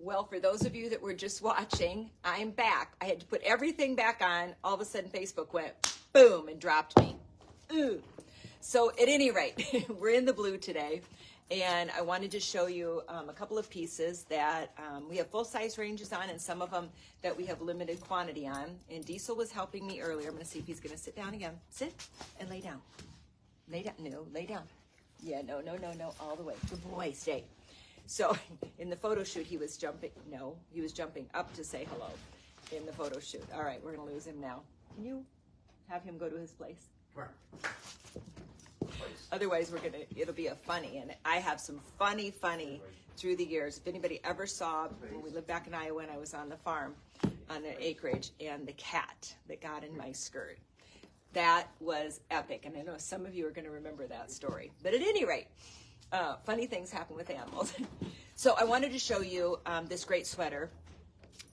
Well, for those of you that were just watching, I'm back. I had to put everything back on. All of a sudden, Facebook went boom and dropped me. Ooh. So at any rate, we're in the blue today, and I wanted to show you a couple of pieces that we have full-size ranges on, and some of them that we have limited quantity on. And Diesel was helping me earlier. I'm going to see if he's going to sit down again. Sit and lay down. Lay down. No, lay down. Yeah, no, all the way. Good boy, stay. So in the photo shoot, he was jumping. No, he was jumping up to say hello in the photo shoot. All right, we're going to lose him now. Can you have him go to his place? Right. Otherwise, it'll be a funny. And I have some funny through the years. If anybody ever saw, when we lived back in Iowa and I was on the farm, on the acreage, and the cat that got in my skirt. That was epic. And I know some of you are going to remember that story. But at any rate, funny things happen with animals. So I wanted to show you this great sweater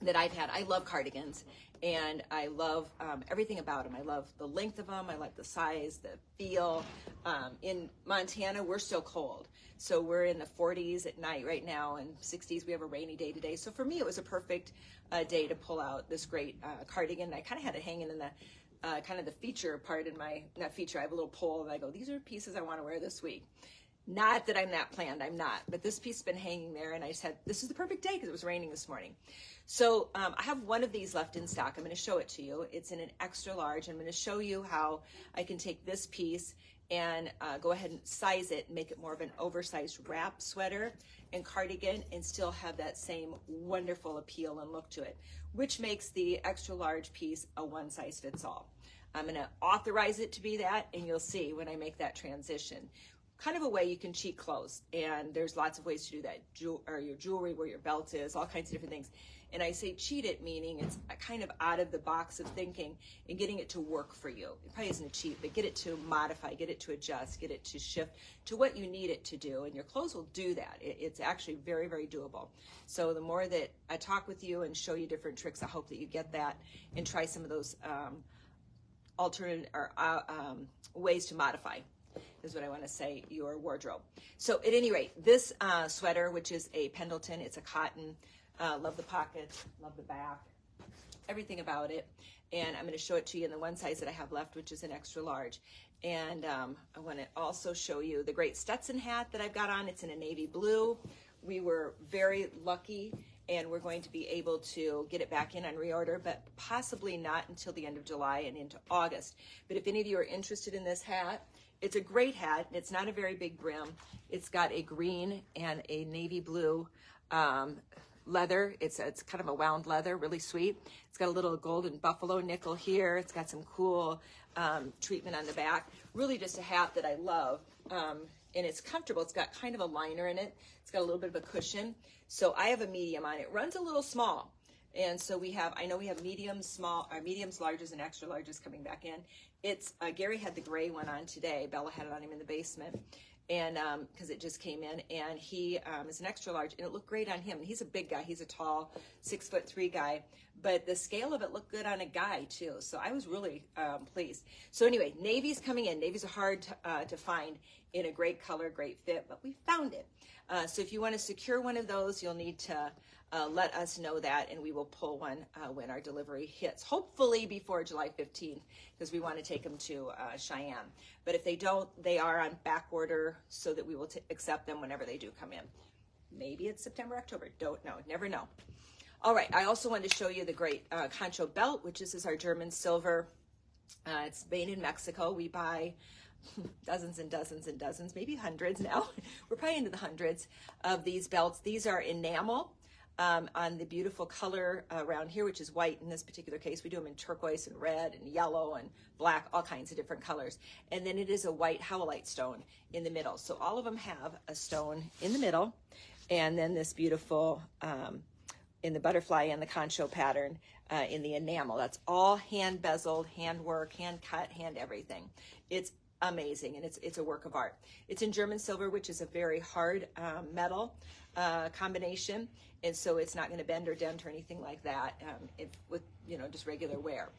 that I've had. I love cardigans, and I love everything about them. I love the length of them. I like the size, the feel. In Montana, we're so cold. So we're in the 40s at night right now, and 60s. We have a rainy day today. So for me, it was a perfect day to pull out this great cardigan. I kind of had it hanging in the kind of the feature part in my, not feature, I have a little pole, and I go, these are pieces I want to wear this week. Not that I'm that planned, I'm not, but this piece has been hanging there, and I said, this is the perfect day because it was raining this morning. So I have one of these left in stock. I'm going to show it to you. It's in an extra large. I'm going to show you how I can take this piece and go ahead and size it and make it more of an oversized wrap sweater and cardigan and still have that same wonderful appeal and look to it, which makes the extra large piece a one size fits all. I'm going to authorize it to be that, and you'll see when I make that transition. Kind of a way you can cheat clothes, and there's lots of ways to do that. Or your jewelry, where your belt is, all kinds of different things. And I say cheat it, meaning it's kind of out of the box of thinking and getting it to work for you. It probably isn't a cheat, but get it to modify, get it to adjust, get it to shift to what you need it to do. And your clothes will do that. It's actually very, very doable. So the more that I talk with you and show you different tricks, I hope that you get that and try some of those alternate or ways to modify, is what I want to say, your wardrobe. So at any rate, this sweater, which is a Pendleton, it's a cotton, love the pockets, love the back, everything about it. And I'm going to show it to you in the one size that I have left, which is an extra large. And I want to also show you the great Stetson hat that I've got on. It's in a navy blue. We were very lucky, and we're going to be able to get it back in on reorder, but possibly not until the end of July and into August. But if any of you are interested in this hat, it's a great hat. It's not a very big brim. It's got a green and a navy blue leather. It's kind of a wound leather, really sweet. It's got a little golden buffalo nickel here. It's got some cool treatment on the back. Really just a hat that I love. And it's comfortable. It's got kind of a liner in it. It's got a little bit of a cushion. So I have a medium on it. It runs a little small. And so we have, I know we have mediums, small, mediums, larges, and extra larges coming back in. It's, Gary had the gray one on today. Bella had it on him in the basement. And because it just came in, and he is an extra large, and it looked great on him. And he's a big guy. He's a tall 6'3" guy, but the scale of it looked good on a guy too. So I was really pleased. So anyway, navy's coming in. Navy's hard to find in a great color, great fit, but we found it. So if you want to secure one of those, you'll need to let us know that, and we will pull one when our delivery hits, hopefully before July 15th, because we want to take them to Cheyenne. But if they don't, they are on back order so that we will accept them whenever they do come in. Maybe it's September, October, don't know, never know. All right, I also wanted to show you the great Concho belt, which is our German silver. It's made in Mexico. We buy dozens and dozens and dozens, maybe hundreds now. We're probably into the hundreds of these belts. These are enamel on the beautiful color around here, which is white in this particular case. We do them in turquoise and red and yellow and black, all kinds of different colors. And then it is a white howlite stone in the middle. So all of them have a stone in the middle, and then this beautiful in the butterfly and the concho pattern in the enamel. That's all hand bezeled, hand work, hand cut, hand everything. It's amazing, and it's a work of art. It's in German silver, which is a very hard metal. combination, and so it's not going to bend or dent or anything like that with just regular wear.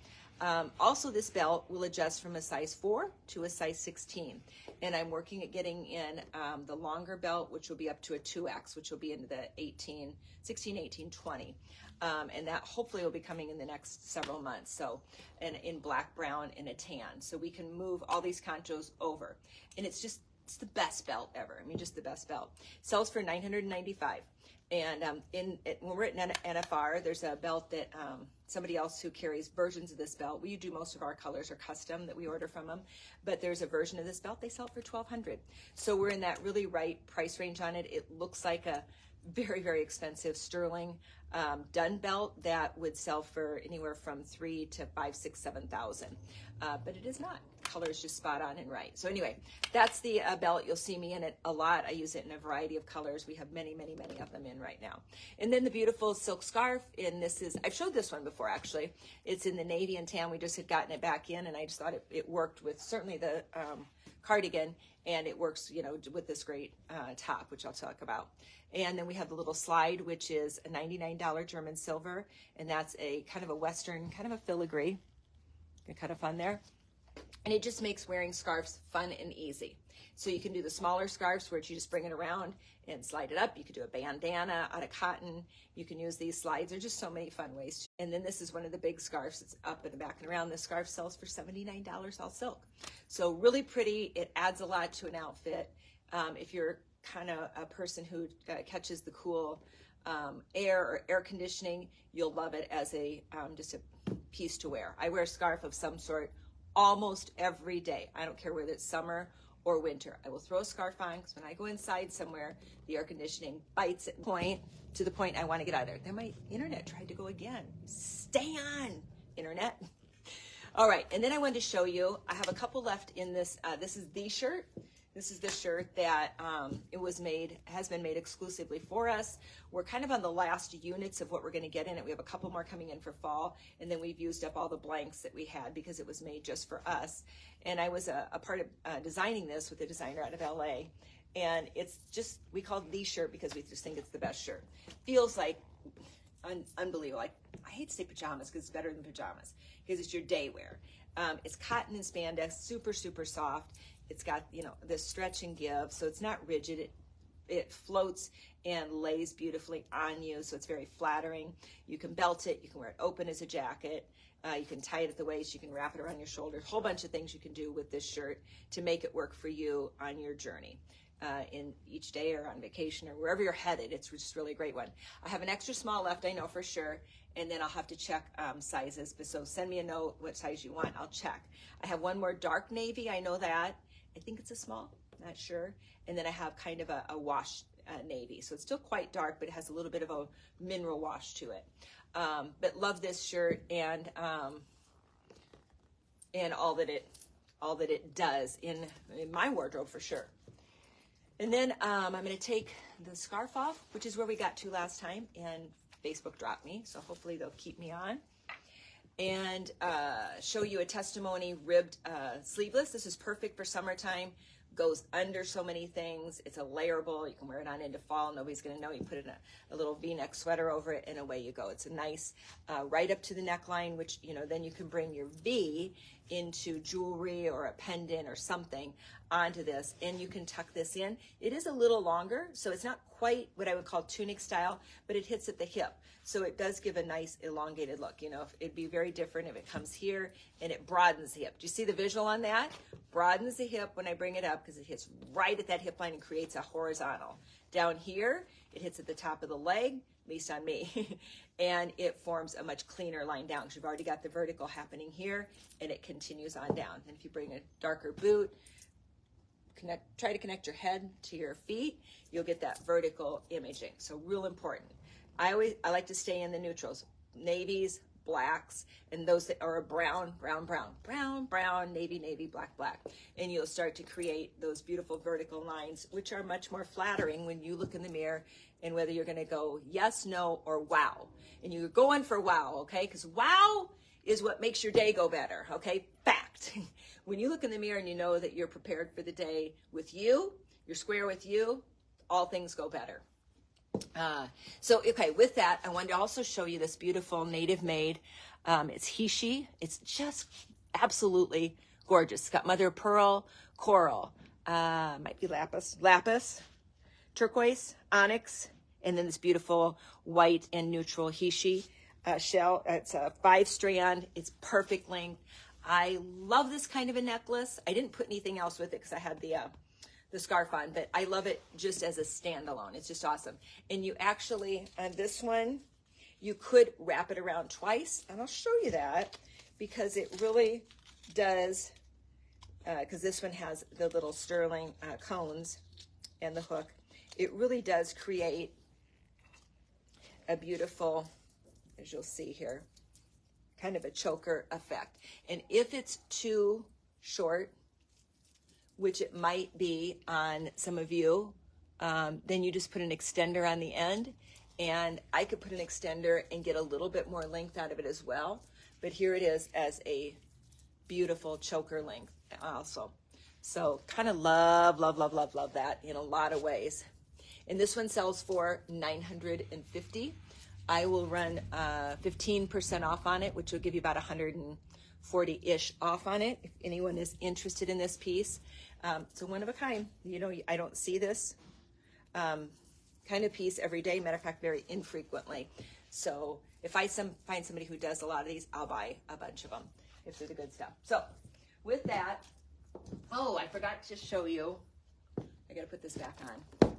Also, this belt will adjust from a size 4 to a size 16, and I'm working at getting in the longer belt, which will be up to a 2X, which will be into the 16, 18, 20. And that hopefully will be coming in the next several months. So, and in black, brown, and a tan. So we can move all these conchos over. And it's the best belt ever. I mean, just the best belt. Sells for $995. And when we're at NFR, there's a belt that somebody else who carries versions of this belt. We do most of our colors are custom that we order from them, but there's a version of this belt they sell it for $1,200. So we're in that really right price range on it. It looks like a very, very expensive sterling dun belt that would sell for anywhere from $3,000 to $5,000, $6,000, $7,000. But it is not. Color is just spot on and right. So anyway, that's the belt. You'll see me in it a lot. I use it in a variety of colors. We have many, many, many of them in right now. And then the beautiful silk scarf. And I've showed this one before actually. It's in the navy and tan. We just had gotten it back in, and I just thought it worked with certainly the cardigan, and it works, with this great top, which I'll talk about. And then we have the little slide, which is a $99 German silver, and that's a kind of a Western, kind of a filigree, kind of fun there. And it just makes wearing scarves fun and easy. So you can do the smaller scarves where you just bring it around and slide it up. You could do a bandana out of cotton. You can use these slides. There's just so many fun ways. And then this is one of the big scarves. It's up in the back and around. This scarf sells for $79 all silk. So really pretty. It adds a lot to an outfit. If you're kind of a person who catches the cool air or air conditioning, you'll love it as just a piece to wear. I wear a scarf of some sort almost every day. I don't care whether it's summer or winter. I will throw a scarf on because when I go inside somewhere, the air conditioning bites at to the point I want to get out of there. Then my internet tried to go again. Stay on, internet. All right, and then I wanted to show you, I have a couple left in this. This is the shirt. This is the shirt that has been made exclusively for us. We're kind of on the last units of what we're going to get in it. We have a couple more coming in for fall, and then we've used up all the blanks that we had because it was made just for us. And I was a part of designing this with a designer out of LA. And it's just, we call it the shirt because we just think it's the best shirt. Feels like unbelievable. I hate to say pajamas because it's better than pajamas because it's your day wear. It's cotton and spandex, super, super soft. It's got, this stretch and give, so it's not rigid. It floats and lays beautifully on you, so it's very flattering. You can belt it. You can wear it open as a jacket. You can tie it at the waist. You can wrap it around your shoulders. A whole bunch of things you can do with this shirt to make it work for you on your journey. In each day or on vacation or wherever you're headed. It's just really a great one. I have an extra small left, I know for sure, and then I'll have to check sizes. But so send me a note what size you want. I'll check. I have one more dark navy. I know that. I think it's a small, not sure. And then I have kind of a wash navy. So it's still quite dark, but it has a little bit of a mineral wash to it. But love this shirt and all that it does in my wardrobe for sure. And then I'm going to take the scarf off, which is where we got to last time, and Facebook dropped me, so hopefully they'll keep me on. And show you a testimony ribbed sleeveless. This is perfect for summertime. Goes under so many things. It's a layerable. You can wear it on into fall. Nobody's going to know. You put it in a little V-neck sweater over it, and away you go. It's a nice right up to the neckline, which, then you can bring your V into jewelry or a pendant or something onto this, and you can tuck this in. It is a little longer, so it's not quite what I would call tunic style, but it hits at the hip. So it does give a nice elongated look. It'd be very different if it comes here and it broadens the hip. Do you see the visual on that? Broadens the hip when I bring it up because it hits right at that hip line and creates a horizontal. Down here, it hits at the top of the leg, at least on me, and it forms a much cleaner line down because you've already got the vertical happening here, and it continues on down. And if you bring a darker boot, try to connect your head to your feet, you'll get that vertical imaging. So real important. I like to stay in the neutrals, navies, blacks, and those that are brown, navy, black. And you'll start to create those beautiful vertical lines, which are much more flattering when you look in the mirror and whether you're going to go yes, no, or wow. And you're going for wow, okay? Because wow is what makes your day go better, okay? Fact. When you look in the mirror and you know that you're prepared for the day with you, you're square with you, all things go better. So, okay, with that, I wanted to also show you this beautiful native made. It's Hishi. It's just absolutely gorgeous. It's got mother of pearl, coral, might be lapis, turquoise, onyx, and then this beautiful white and neutral Hishi shell. It's a 5-strand. It's perfect length. I love this kind of a necklace. I didn't put anything else with it because I had the scarf on, but I love it just as a standalone. It's just awesome. And you actually, on this one, you could wrap it around twice, and I'll show you that because it really does, because this one has the little sterling cones and the hook. It really does create a beautiful, as you'll see here, kind of a choker effect. And if it's too short, which it might be on some of you, then you just put an extender on the end, and I could put an extender and get a little bit more length out of it as well. But here it is as a beautiful choker length also. So kind of love that in a lot of ways. And this one sells for $950. I will run 15% off on it, which will give you about 140-ish off on it if anyone is interested in this piece. It's a one of a kind. You know, I don't see this kind of piece every day. Matter of fact, very infrequently. So if I find somebody who does a lot of these, I'll buy a bunch of them if they're the good stuff. So with that, oh, I forgot to show you. I got to put this back on.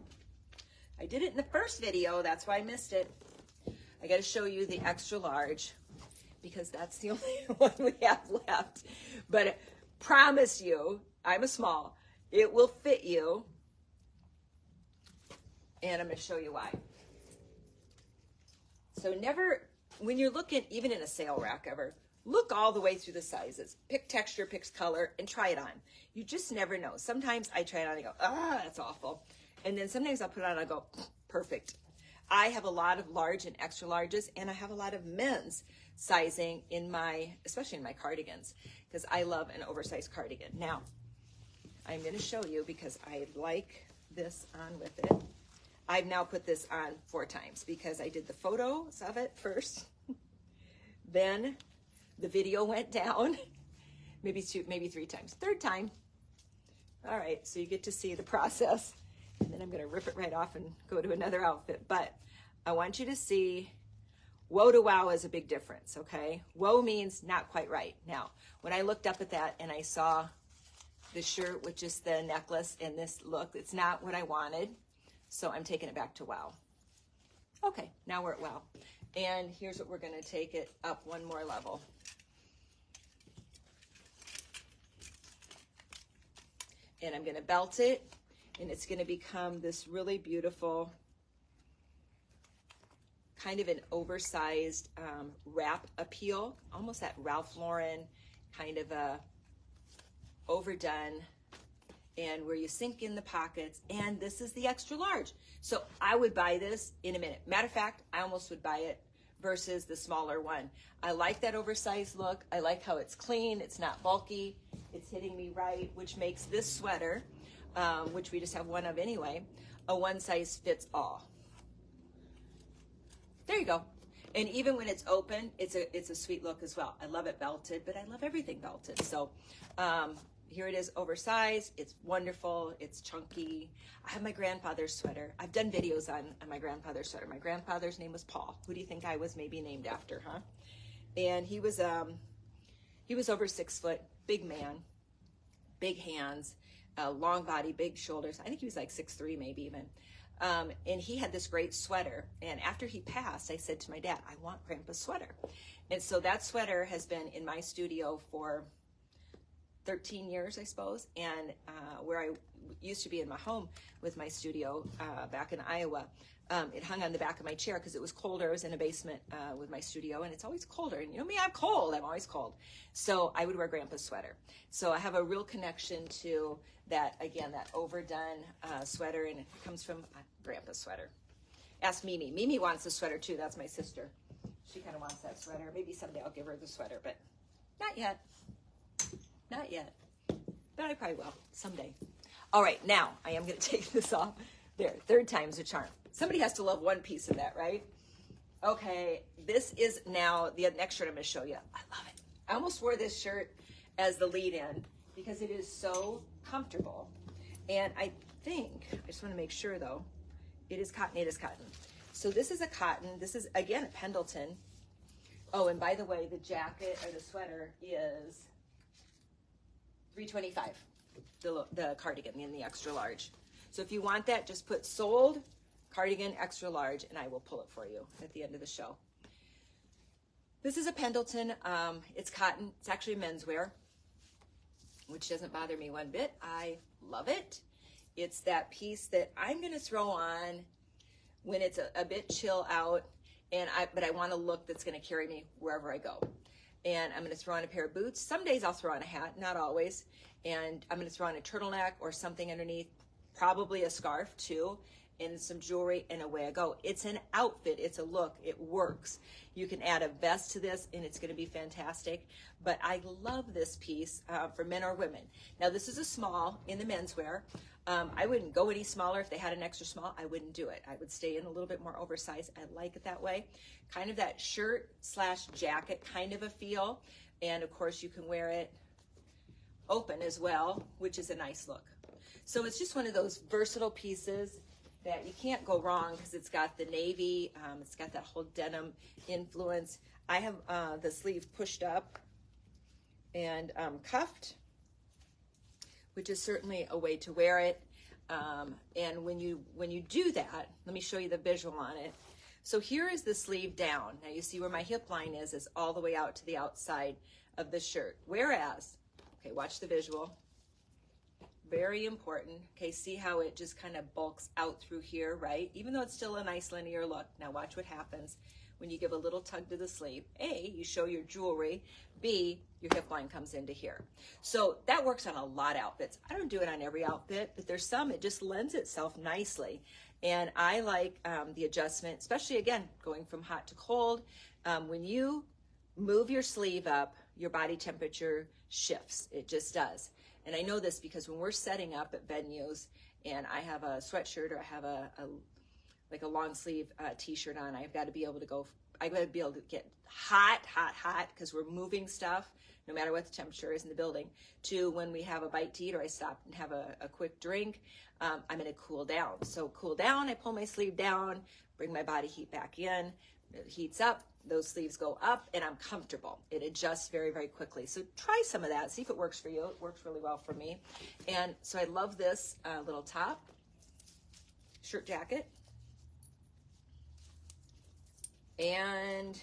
I did it in the first video. That's why I missed it. I got to show you the extra large because that's the only one we have left. But I promise you, I'm a small. It will fit you. And I'm going to show you why. So never, when you're looking, even in a sale rack ever, look all the way through the sizes. Pick texture, pick color, and try it on. You just never know. Sometimes I try it on and I go, that's awful. And then sometimes I'll put it on and I go, perfect. I have a lot of large and extra larges, and I have a lot of men's sizing in my, especially in my cardigans, because I love an oversized cardigan. Now, I'm going to show you because I like this on with it. I've now put this on 4 times because I did the photos of it first. Then the video went down, maybe 3 times. 3rd time. All right, so you get to see the process. And then I'm going to rip it right off and go to another outfit. But I want you to see, woe to wow is a big difference, okay? Woe means not quite right. Now, when I looked up at that and I saw the shirt with just the necklace and this look, it's not what I wanted. So I'm taking it back to wow. Okay, now we're at wow. And here's what we're going to take it up one more level. And I'm going to belt it. And it's going to become this really beautiful, kind of an oversized wrap appeal, almost that Ralph Lauren kind of a overdone, and where you sink in the pockets. And this is the extra large. So I would buy this in a minute. Matter of fact, I almost would buy it versus the smaller one. I like that oversized look. I like how it's clean. It's not bulky. It's hitting me right, which makes this sweater, which we just have one of anyway, a one size fits all. There you go. And even when it's open, it's a sweet look as well. I love it belted, but I love everything belted. So here it is, oversized. It's wonderful. It's chunky. I have my grandfather's sweater. I've done videos on my grandfather's sweater. My grandfather's name was Paul. Who do you think I was maybe named after, huh? And he was over 6 foot, big man, big hands, long body, big shoulders. I think he was like 6'3", maybe even. And he had this great sweater. And after he passed, I said to my dad, I want Grandpa's sweater. And so that sweater has been in my studio for 13 years, I suppose. And where I used to be in my home with my studio back in Iowa, it hung on the back of my chair because it was colder. I was in a basement with my studio, and it's always colder. And you know me, I'm cold. I'm always cold. So I would wear Grandpa's sweater. So I have a real connection to that, again, that overdone sweater, and it comes from Grandpa's sweater. Ask Mimi. Mimi wants the sweater too. That's my sister. She kind of wants that sweater. Maybe someday I'll give her the sweater, but not yet. Not yet. But I probably will someday. All right, now I am going to take this off. There, 3rd time's a charm. Somebody has to love one piece of that, right? Okay, this is now the next shirt I'm going to show you. I love it. I almost wore this shirt as the lead-in because it is so comfortable. And I think, I just want to make sure though, it is cotton. It is cotton. So this is a cotton. This is, again, a Pendleton. Oh, and by the way, the jacket or the sweater is $325. The cardigan in the extra large. So if you want that, just put sold cardigan extra large and I will pull it for you at the end of the show. This is a Pendleton. It's cotton. It's actually menswear, which doesn't bother me one bit. I love it. It's that piece that I'm going to throw on when it's a bit chill out, but I want a look that's going to carry me wherever I go. And I'm going to throw on a pair of boots. Some days I'll throw on a hat, not always. And I'm going to throw on a turtleneck or something underneath, probably a scarf too, and some jewelry, and away I go. It's an outfit. It's a look. It works. You can add a vest to this, and it's going to be fantastic. But I love this piece for men or women. Now, this is a small in the menswear. I wouldn't go any smaller. If they had an extra small, I wouldn't do it. I would stay in a little bit more oversized. I like it that way. Kind of that shirt slash jacket kind of a feel. And of course, you can wear it open as well, which is a nice look. So it's just one of those versatile pieces that you can't go wrong because it's got the navy, it's got that whole denim influence. I have the sleeve pushed up and cuffed, which is certainly a way to wear it. And when you do that, let me show you the visual on it. So here is the sleeve down. Now you see where my hip line is all the way out to the outside of the shirt. Whereas, okay, watch the visual. Very important. Okay, see how it just kind of bulks out through here, right? Even though it's still a nice linear look. Now watch what happens when you give a little tug to the sleeve. A, you show your jewelry. B, your hip line comes into here. So that works on a lot of outfits. I don't do it on every outfit, but there's some, it just lends itself nicely. And I like the adjustment, especially again, going from hot to cold. When you move your sleeve up, your body temperature shifts. It just does. And I know this because when we're setting up at venues and I have a sweatshirt or I have like a long sleeve t-shirt on, I've got to be able to get hot because we're moving stuff no matter what the temperature is in the building, to when we have a bite to eat or I stop and have a quick drink, I'm going to cool down. So cool down, I pull my sleeve down, bring my body heat back in, it heats up, those sleeves go up, and I'm comfortable. It adjusts very, very quickly. So try some of that. See if it works for you. It works really well for me. And so I love this little top, shirt jacket, and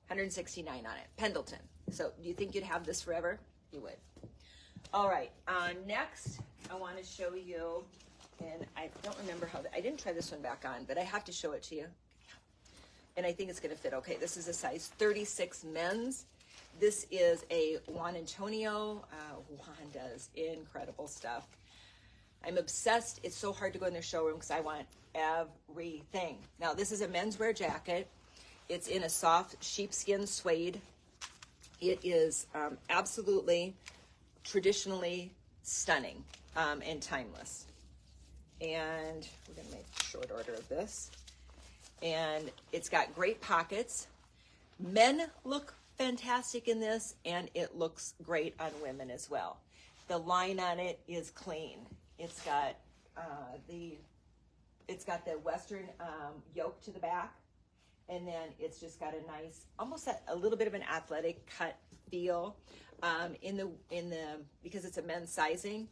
$169 on it. Pendleton. So do you think you'd have this forever? You would. All right. Next, I want to show you, and I don't remember how, I didn't try this one back on, but I have to show it to you. And I think it's going to fit okay. This is a size 36 men's. This is a Juan Antonio. Juan does incredible stuff. I'm obsessed. It's so hard to go in their showroom because I want everything. Now, this is a menswear jacket. It's in a soft sheepskin suede. It is absolutely traditionally stunning and timeless. And we're going to make short order of this. And it's got great pockets. Men look fantastic in this, and it looks great on women as well. The line on it is clean. It's got the Western yoke to the back, and then it's just got a nice, almost a little bit of an athletic cut feel. Because it's a men's sizing,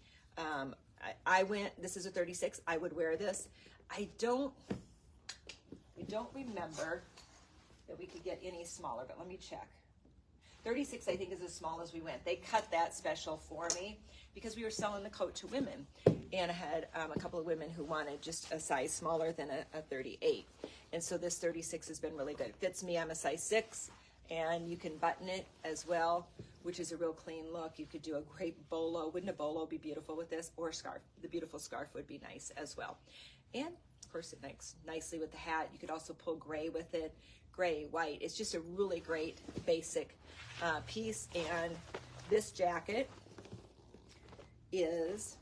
this is a 36. I would wear this. I don't remember that we could get any smaller, but let me check. 36, I think, is as small as we went. They cut that special for me because we were selling the coat to women, and I had a couple of women who wanted just a size smaller than a 38. And so this 36 has been really good. It fits me. I'm a size 6, and you can button it as well, which is a real clean look. You could do a great bolo. Wouldn't a bolo be beautiful with this? Or a scarf. The beautiful scarf would be nice as well. And of course, it makes nicely with the hat. You could also pull gray with it, gray, white. It's just a really great basic piece. And this jacket is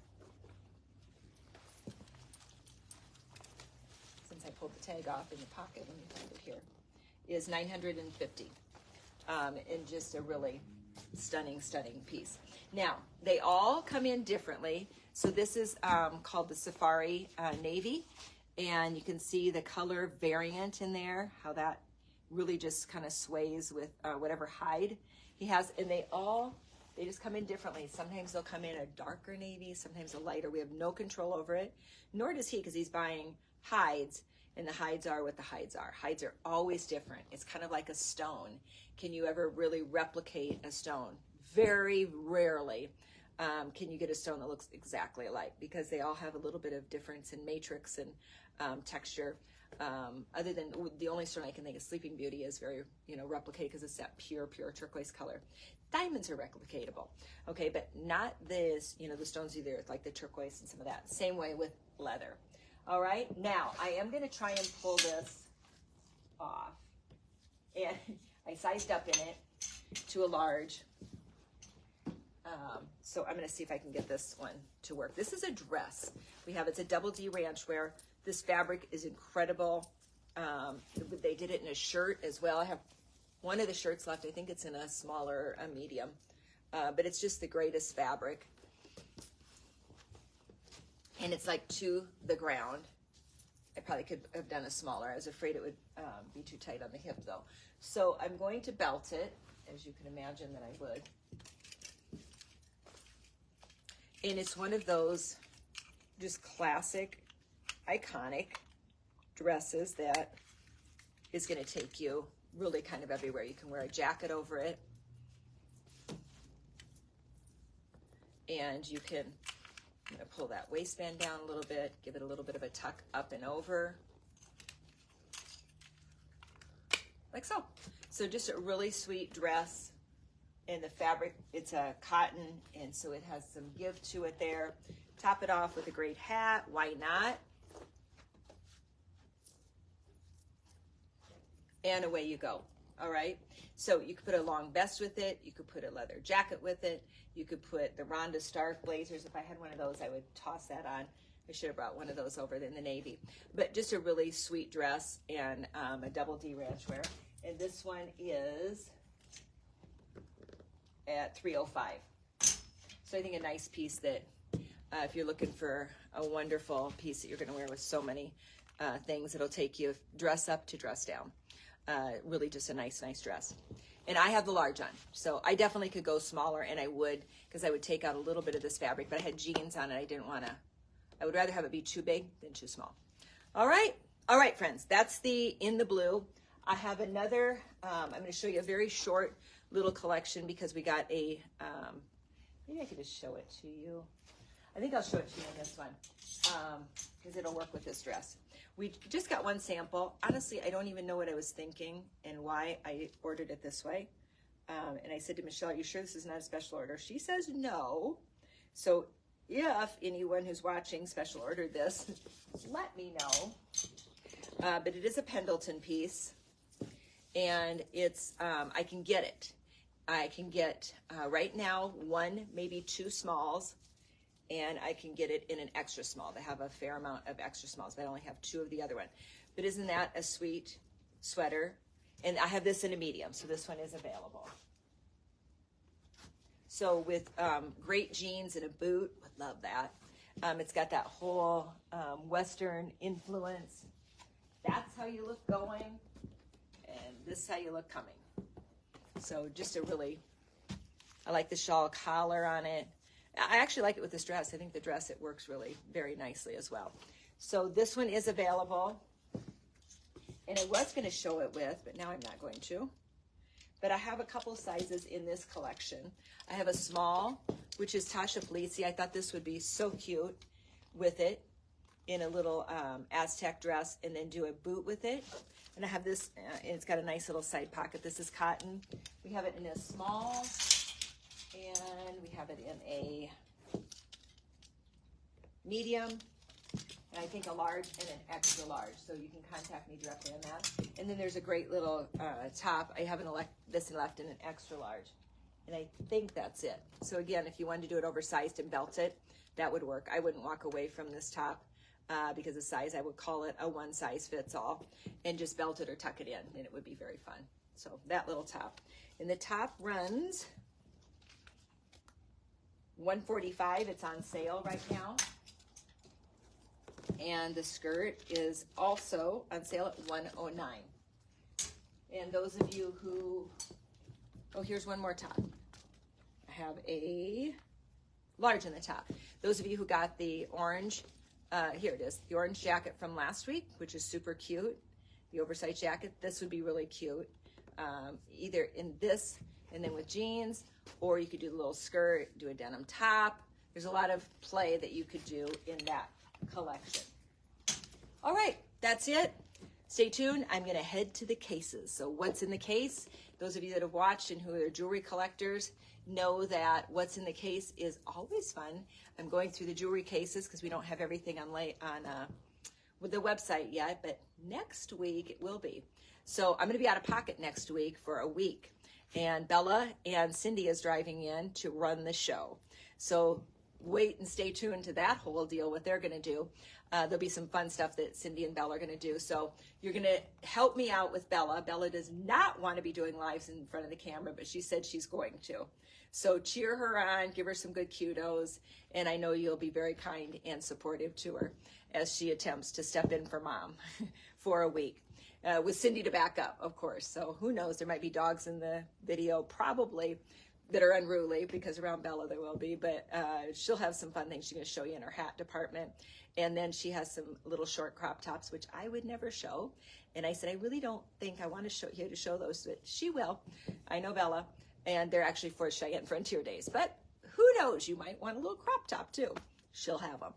I pulled the tag off in the pocket, let me find it here, is $950. And just a really stunning piece. Now, they all come in differently. So this is called the Safari Navy, and you can see the color variant in there, how that really just kind of sways with whatever hide he has. And they just come in differently. Sometimes they'll come in a darker navy, sometimes a lighter. We have no control over it, nor does he, because he's buying hides, and the hides are what the hides are. Hides are always different. It's kind of like a stone. Can you ever really replicate a stone? Very rarely can you get a stone that looks exactly alike, because they all have a little bit of difference in matrix and texture. Other than the only stone I can think of, Sleeping Beauty, is very, replicated because it's that pure turquoise color. Diamonds are replicatable, okay, but not this, the stones either, like the turquoise and some of that. Same way with leather. All right, now I am going to try and pull this off, and I sized up in it to a large. So I'm going to see if I can get this one to work. This is a dress. It's a double D ranch wear. This fabric is incredible. They did it in a shirt as well. I have one of the shirts left. I think it's in a smaller, medium, but it's just the greatest fabric. And it's like to the ground. I probably could have done a smaller. I was afraid it would be too tight on the hip though. So I'm going to belt it, as you can imagine that I would. And it's one of those just classic, iconic dresses that is going to take you really kind of everywhere. You can wear a jacket over it. And you can, I'm going to pull that waistband down a little bit, give it a little bit of a tuck up and over. Like so. So just a really sweet dress. And the fabric, it's a cotton, and so it has some give to it there. Top it off with a great hat. Why not? And away you go. All right. So you could put a long vest with it. You could put a leather jacket with it. You could put the Rhonda Stark blazers. If I had one of those, I would toss that on. I should have brought one of those over in the navy. But just a really sweet dress, and a double D ranch wear. And this one is at $305. So I think a nice piece that if you're looking for a wonderful piece that you're going to wear with so many things, it'll take you dress up to dress down. Really just a nice dress. And I have the large on, so I definitely could go smaller, and I would, because I would take out a little bit of this fabric, but I had jeans on it. I would rather have it be too big than too small. All right, friends, that's the in the blue. I have another, I'm going to show you a very short little collection, because we got a, maybe I could just show it to you. I think I'll show it to you in this one, because it'll work with this dress. We just got one sample. Honestly, I don't even know what I was thinking and why I ordered it this way. And I said to Michelle, "Are you sure this is not a special order?" She says no. So if anyone who's watching special ordered this, let me know. But it is a Pendleton piece, and it's, I can get it. I can get, right now, one, maybe two smalls, and I can get it in an extra small. They have a fair amount of extra smalls, but I only have two of the other one. But isn't that a sweet sweater? And I have this in a medium, so this one is available. So with great jeans and a boot, would love that. It's got that whole Western influence. That's how you look going, and this is how you look coming. So just a really, I like the shawl collar on it. I actually like it with this dress. I think the dress, it works really very nicely as well. So this one is available. And I was going to show it with, but now I'm not going to. But I have a couple sizes in this collection. I have a small, which is Tasha Felici. I thought this would be so cute with it in a little Aztec dress, and then do a boot with it. And I have this, and it's got a nice little side pocket. This is cotton. We have it in a small, and we have it in a medium, and I think a large and an extra large. So you can contact me directly on that. And then there's a great little top. I have this left in an extra large, and I think that's it. So again, if you wanted to do it oversized and belt it, that would work. I wouldn't walk away from this top. because the size, I would call it a one size fits all, and just belt it or tuck it in, and it would be very fun. So that little top. And the top runs $145. It's on sale right now. And the skirt is also on sale at $109. And those of you who, oh, here's one more top. I have a large in the top. Those of you who got the orange, here it is, the orange jacket from last week, which is super cute. The oversized jacket, this would be really cute. Either in this and then with jeans, or you could do the little skirt, do a denim top. There's a lot of play that you could do in that collection. All right, that's it. Stay tuned. I'm going to head to the cases. So what's in the case? Those of you that have watched and who are jewelry collectors know that what's in the case is always fun. I'm going through the jewelry cases because we don't have everything on with the website yet, but next week it will be. So I'm going to be out of pocket next week for a week. And Bella and Cindy is driving in to run the show. So wait and stay tuned to that whole deal, what they're going to do. There'll be some fun stuff that Cindy and Bella are going to do. So you're going to help me out with Bella. Bella does not want to be doing lives in front of the camera, but she said she's going to. So cheer her on, give her some good kudos, and I know you'll be very kind and supportive to her as she attempts to step in for mom for a week. With Cindy to back up, of course. So who knows, there might be dogs in the video, probably, that are unruly, because around Bella there will be, but she'll have some fun things she's going to show you in her hat department. And then she has some little short crop tops, which I would never show. And I said, I really don't think I want to show you to show those, but she will. I know Bella. And they're actually for Cheyenne Frontier Days. But who knows, you might want a little crop top too. She'll have them.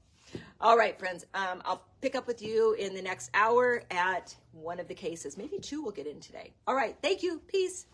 All right, friends, I'll pick up with you in the next hour at one of the cases. Maybe two we'll get in today. All right, thank you. Peace.